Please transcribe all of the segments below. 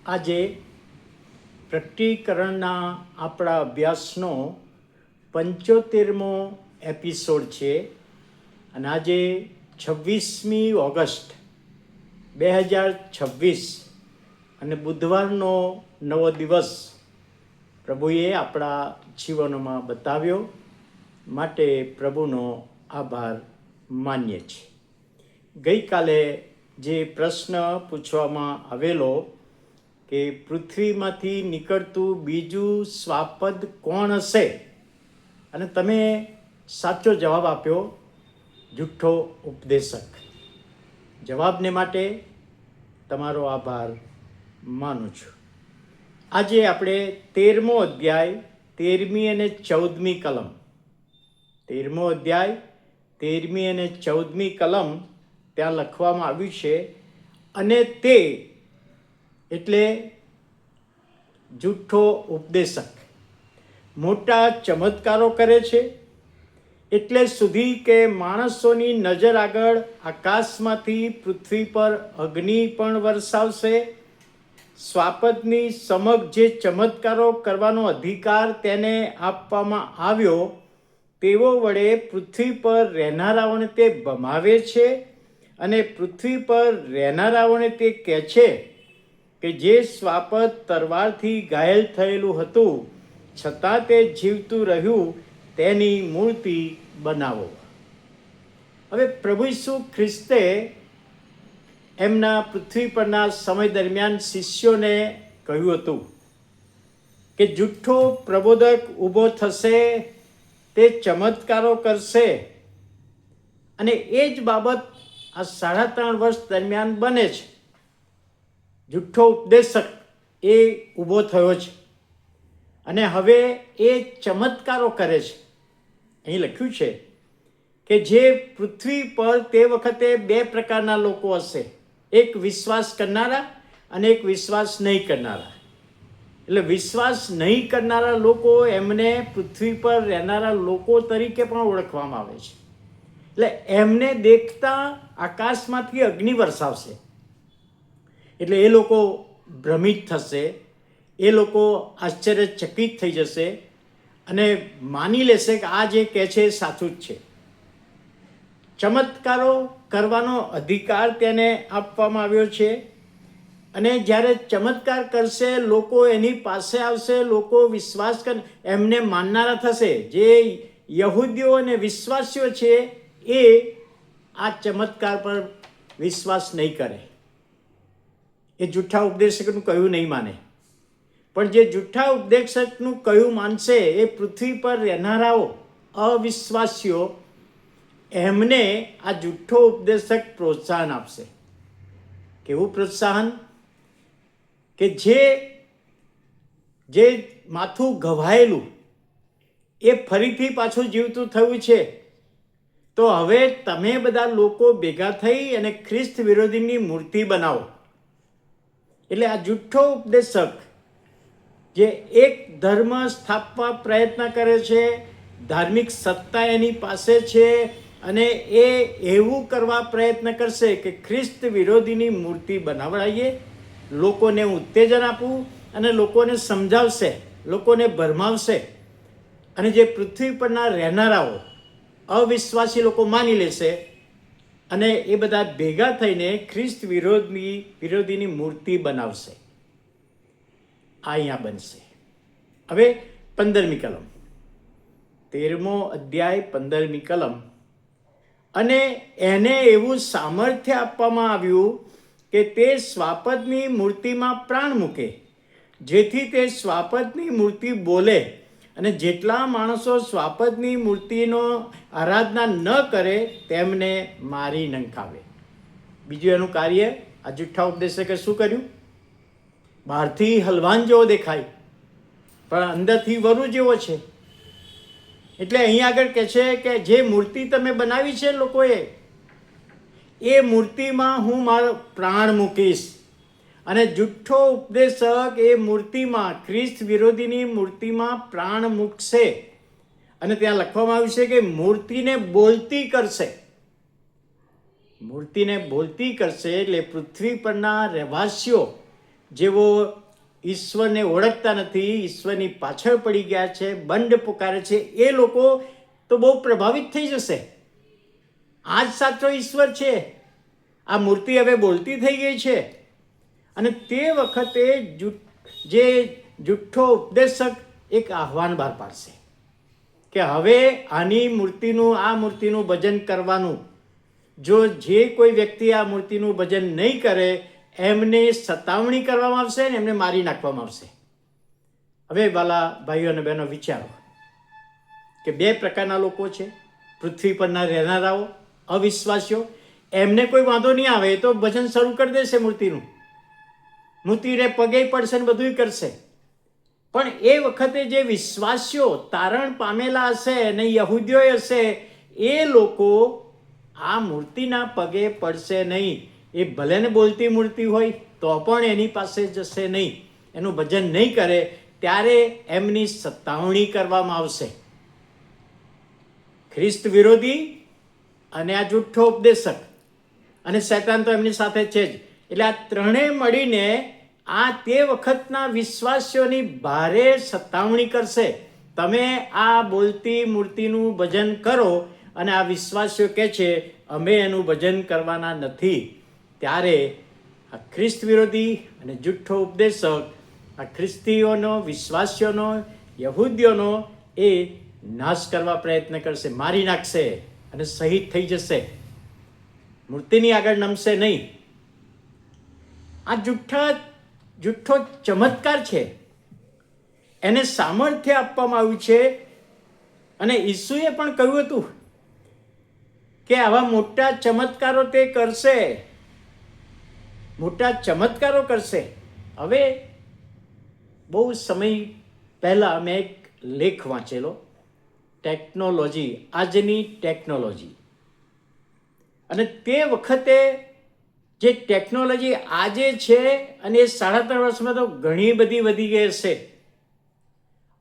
આજે પ્રકટીકરણના આપણા અભ્યાસનો 75મો એપિસોડ છે અને આજે 26મી ઓગસ્ટ 2026 અને બુધવારનો નવો દિવસ પ્રભુએ આપણા જીવનોમાં બતાવ્યો માટે પ્રભુનો આભાર માનીએ છીએ. ગઈકાલે જે પ્રશ્ન પૂછવામાં આવેલો કે પૃથ્વીમાંથી નીકળતું બીજું શ્વાપદ કોણ હશે, અને તમે સાચો જવાબ આપ્યો, જુઠ્ઠો ઉપદેશક. જવાબને માટે તમારો આભાર માનું છું. આજે આપણે 13મો અધ્યાય 13મી અને 14મી કલમ 13મો અધ્યાય 13મી અને 14મી કલમ ત્યાં લખવામાં આવ્યું છે, અને તે એટલે જુઠ્ઠો ઉપદેશક મોટા ચમત્કારો કરે છે, એટલે સુધી કે માણસોની નજર આગળ આકાશમાંથી પૃથ્વી પર અગ્નિ પણ વરસાવશે. શ્વાપદની સમક્ષ જે ચમત્કારો કરવાનો અધિકાર તેને આપવામાં આવ્યો તેઓ વડે પૃથ્વી પર રહેનારાઓને તે ભમાવે છે, અને પૃથ્વી પર રહેનારાઓને તે કહે છે કે જે શ્વાપદ તલવારથી ઘાયલ થયેલું હતું છતાં તે જીવતું રહ્યું તેની મૂર્તિ બનાવો. હવે પ્રભુ ઈસુ ખ્રિસ્તે એમના પૃથ્વી પરના સમય દરમિયાન શિષ્યોને કહ્યું હતું કે જુઠ્ઠો પ્રબોધક ઊભો થશે, તે ચમત્કારો કરશે, અને એ જ બાબત આ 3.5 વર્ષ દરમિયાન બને છે. જુઠ્ઠો ઉપદેશક એ ઊભો થયો છે અને હવે એ ચમત્કારો કરે છે. અહીં લખ્યું છે કે જે પૃથ્વી પર તે વખતે 2 પ્રકારના લોકો હશે, એક વિશ્વાસ કરનારા અને એક વિશ્વાસ નહીં કરનારા. એટલે વિશ્વાસ નહીં કરનારા લોકો એમને પૃથ્વી પર રહેનારા લોકો તરીકે પણ ઓળખવામાં આવે છે. એટલે એમને દેખતા આકાશમાંથી અગ્નિ વરસાવશે, એટલે એ લોકો ભ્રમિત થશે, એ લોકો આશ્ચર્યચકિત થઈ જશે અને માની લેશે કે આ જે કહે છે એ સાચું જ છે. ચમત્કારો કરવાનો અધિકાર તેને આપવામાં આવ્યો છે, અને જ્યારે ચમત્કાર કરશે લોકો એની પાસે આવશે, લોકો વિશ્વાસ કર એમને માનનારા થશે. જે યહૂદીઓ અને વિશ્વાસીઓ છે એ આ ચમત્કાર પર વિશ્વાસ નહીં કરે, એ જુઠ્ઠા ઉપદેશકનું કહ્યું નહીં માને. પણ જે જુઠ્ઠા ઉપદેશકનું કહ્યું માનશે એ પૃથ્વી પર રહેનારાઓ અવિશ્વાસીઓ, એમને આ જુઠ્ઠો ઉપદેશક પ્રોત્સાહન આપશે. કેવું પ્રોત્સાહન? કે જે માથું ઘવાયેલું એ ફરીથી પાછું જીવતું થયું છે, તો હવે તમે બધા લોકો ભેગા થઈ અને ખ્રિસ્ત વિરોધીની મૂર્તિ બનાવો. એટલે આ જુઠ્ઠો ઉપદેશક જે એક ધર્મ સ્થાપવા પ્રયત્ન કરે છે, ધાર્મિક સત્તા એની પાસે છે, અને એ એવું કરવા પ્રયત્ન કરશે કે ખ્રિસ્ત વિરોધીની મૂર્તિ બનાવડાવીએ, લોકોને ઉત્તેજન આપવું અને લોકોને સમજાવશે, લોકોને ભરમાવશે, અને જે પૃથ્વી પરના રહેનારાઓ અવિશ્વાસી લોકો માની લેશે, અને એ બધા ભેગા થઈને ખ્રિસ્ત વિરોધીની મૂર્તિ બનાવશે. આ અહીંયા બનશે. હવે 15મી કલમ 13મો અધ્યાય 15મી કલમ. અને એને એવું સામર્થ્ય આપવામાં આવ્યું કે તે શ્વાપદની મૂર્તિમાં પ્રાણ મૂકે, જેથી તે શ્વાપદની મૂર્તિ બોલે, અને જેટલા માણસો શ્વાપદની મૂર્તિનો આરાધના ન કરે તેમને મારી નંખાવે. બીજું એનું કાર્ય આ જુઠ્ઠા ઉપદેશકે શું કર્યું? બહારથી હલવાન જેવો દેખાય પણ અંદરથી વરુ જેવો છે. એટલે અહીં આગળ કહે છે કે જે મૂર્તિ તમે બનાવી છે લોકોએ, એ મૂર્તિમાં હું મારો પ્રાણ મૂકીશ. અને જુઠ્ઠો ઉપદેશક એ મૂર્તિમાં, ખ્રિસ્ત વિરોધીની મૂર્તિમાં પ્રાણ મૂકશે, અને ત્યાં લખવામાં આવ્યું છે કે મૂર્તિને બોલતી કરશે. મૂર્તિને બોલતી કરશે એટલે પૃથ્વી પરના રહેવાસીઓ જેઓ ઈશ્વરને ઓળખતા નથી, ઈશ્વરની પાછળ પડી ગયા છે, બંડ પુકારે છે, એ લોકો તો બહુ પ્રભાવિત થઈ જશે. આ જ સાચો ઈશ્વર છે. આ મૂર્તિ હવે બોલતી થઈ ગઈ છે. અને તે વખતે જે જુઠ્ઠો ઉપદેશક એક આહવાન બહાર પાડશે કે હવે આ મૂર્તિનું ભજન કરવાનું. જો જે કોઈ વ્યક્તિ આ મૂર્તિનું ભજન નહીં કરે એમને સતાવણી કરવામાં આવશે ને એમને મારી નાખવામાં આવશે. હવે વાલા ભાઈઓ અને બહેનો, વિચારો કે બે પ્રકારના લોકો છે પૃથ્વી પરના રહેનારાઓ, અવિશ્વાસીઓ. એમને કોઈ વાંધો નહીં આવે, એ તો ભજન શરૂ કરી દેશે મૂર્તિને પગે પડશે ને બધું કરશે. પણ એ વખતે જે વિશ્વાસીઓ તારણ પામેલા હશે અને યહૂદીઓ હશે, એ લોકો આ મૂર્તિના પગે પડશે નહીં. એ ભલે ને બોલતી મૂર્તિ હોય તો પણ એની પાસે જશે નહીં, એનું ભજન નહીં કરે. ત્યારે એમની સતાવણી કરવામાં આવશે. ખ્રિસ્ત વિરોધી અને આ જુઠ્ઠો ઉપદેશક અને શૈતાન તો એમની સાથે છે જ. એટલે આ ત્રણેય મળીને આ તે વખતના વિશ્વાસીઓની ભારે સતાવણી કરશે. તમે આ બોલતી મૂર્તિનું ભજન કરો અને આ વિશ્વાસીઓ કહે છે અમે એનું ભજન કરવાના નથી. ત્યારે આ ખ્રિસ્ત વિરોધી અને જુઠ્ઠો ઉપદેશક આ ખ્રિસ્તીઓનો, વિશ્વાસીઓનો, યહૂદીઓનો એ નાશ કરવા પ્રયત્ન કરશે, મારી નાખશે અને શહીદ થઈ જશે. મૂર્તિની આગળ નમશે નહીં. આ જુઠ્ઠો ચમત્કાર છે, એને સામર્થ્ય આપવામાં આવ્યું છે. અને ઈસુએ પણ કહ્યું હતું કે આવા મોટા ચમત્કારો તે કરશે, મોટા ચમત્કારો કરશે. હવે બહુ સમય પહેલાં મેં એક લેખ વાંચેલો, ટેકનોલોજી, આજની ટેકનોલોજી. અને તે વખતે જે ટેકનોલોજી આજે છે અને એ 3.5 વર્ષમાં તો ઘણી બધી વધી ગઈ હશે.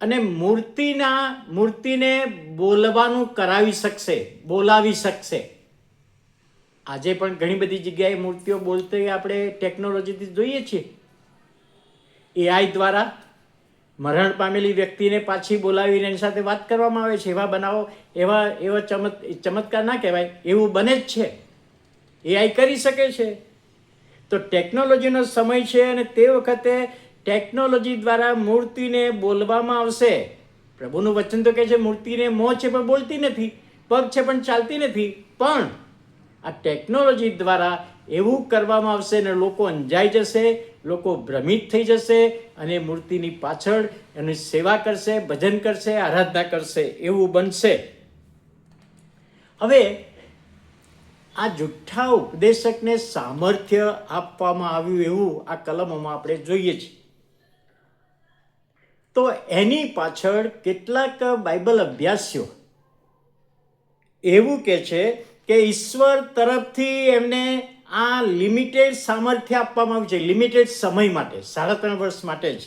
અને મૂર્તિને બોલવાનું બોલાવી શકશે. આજે પણ ઘણી બધી જગ્યાએ મૂર્તિઓ બોલતી આપણે ટેકનોલોજીથી જોઈએ છીએ. AI દ્વારા મરણ પામેલી વ્યક્તિને પાછી બોલાવીને એની સાથે વાત કરવામાં આવે છે. એવા બનાવો, એવા ચમત્કાર ના કહેવાય, એવું બને જ છે. AI કરી શકે છે. તો ટેકનોલોજીનો સમય છે અને તે વખતે ટેકનોલોજી દ્વારા મૂર્તિને બોલવામાં આવશે. પ્રભુનું વચન તો કહે છે મૂર્તિને મોં છે પણ બોલતી નથી, પગ છે પણ ચાલતી નથી. પણ આ ટેકનોલોજી દ્વારા એવું કરવામાં આવશે અને લોકો અંજાઈ જશે, લોકો ભ્રમિત થઈ જશે અને મૂર્તિની પાછળ એની સેવા કરશે, ભજન કરશે, આરાધના કરશે, એવું બનશે. હવે આ જુઠ્ઠા ઉપદેશકને સામર્થ્ય આપવામાં આવ્યું એવું આ કલમોમાં આપણે જોઈએ છીએ. તો એની પાછળ કેટલાક બાઇબલ અભ્યાસીઓ એવું કહે છે કે ઈશ્વર તરફથી એમને આ લિમિટેડ સામર્થ્ય આપવામાં આવ્યું છે, લિમિટેડ સમય માટે, 3.5 વર્ષ માટે જ.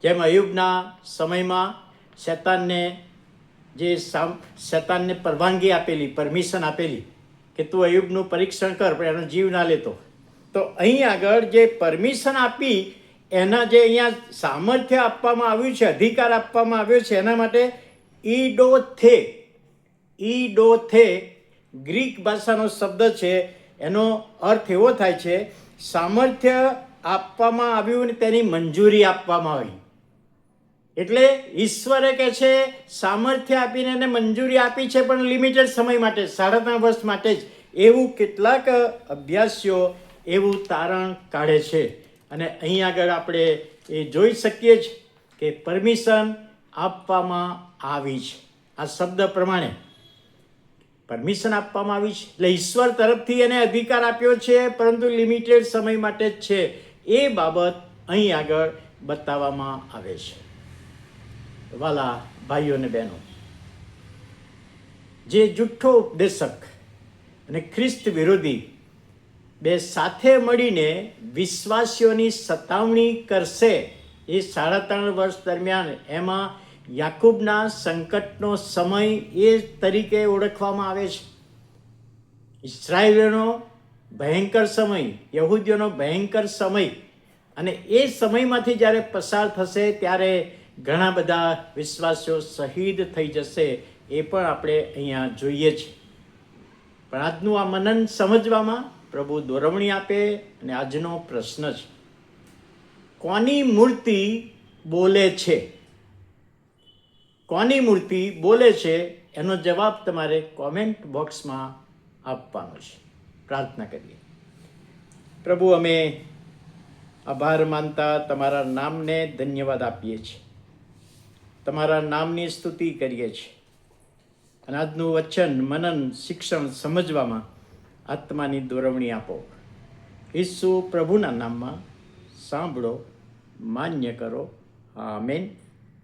જેમ અયુબના સમયમાં શૈતાનને પરવાનગી આપેલી, પરમિશન આપેલી કે તું અયુબનું પરીક્ષણ કર પણ એનો જીવ ના લેતો. તો અહીં આગળ જે પરમિશન આપી એના જે અહીંયા સામર્થ્ય આપવામાં આવ્યું છે, અધિકાર આપવામાં આવ્યો છે, એના માટે ઈડોથે ગ્રીક ભાષાનો શબ્દ છે. એનો અર્થ એવો થાય છે સામર્થ્ય આપવામાં આવ્યું અને તેની મંજૂરી આપવામાં આવી. એટલે ઈશ્વરે કહે છે સામર્થ્ય આપીને એને મંજૂરી આપી છે પણ લિમિટેડ સમય માટે, 3.5 વર્ષ માટે જ. એવું કેટલાક અભ્યાસીઓ એવું તારણ કાઢે છે. અને અહીં આગળ આપણે એ જોઈ શકીએ જ કે પરમિશન આપવામાં આવી છે. આ શબ્દ પ્રમાણે પરમિશન આપવામાં આવી છે. એટલે ઈશ્વર તરફથી એને અધિકાર આપ્યો છે પરંતુ લિમિટેડ સમય માટે જ છે. એ બાબત અહીં આગળ બતાવવામાં આવે છે. વાલા ભાઈઓ અને બહેનો, જે જુઠ્ઠો ઉપદેશક અને ખ્રિસ્ત વિરોધી બે સાથે મળીને વિશ્વાસીઓની સતાવણી કરશે એ 3.5 વર્ષ દરમિયાન, એમાં યાકૂબના સંકટનો સમય એ તરીકે ઓળખવામાં આવે છે. ઇસ્રાયેલીઓનો ભયંકર સમય, યહૂદીઓનો ભયંકર સમય અને એ સમયમાંથી જ્યારે પસાર થશે ત્યારે ઘણા બધા વિશ્વાસીઓ શહીદ થઈ જશે, એ પણ આપણે અહીંયા જોઈએ છીએ. પણ આજનું આ મનન સમજવામાં પ્રભુ દોરવણી આપે. અને આજનો પ્રશ્ન છે, કોની મૂર્તિ બોલે છે? કોની મૂર્તિ બોલે છે એનો જવાબ તમારે કોમેન્ટ બોક્સમાં આપવાનો છે. પ્રાર્થના કરીએ. પ્રભુ, અમે આભાર માનતા તમારા નામને ધન્યવાદ આપીએ છીએ, તમારા નામની સ્તુતિ કરીએ છીએ. અને આજનું વચન, મનન, શિક્ષણ સમજવામાં આત્માની દોરવણી આપો. ઈસુ પ્રભુના નામમાં સાંભળો, માન્ય કરો. આમેન.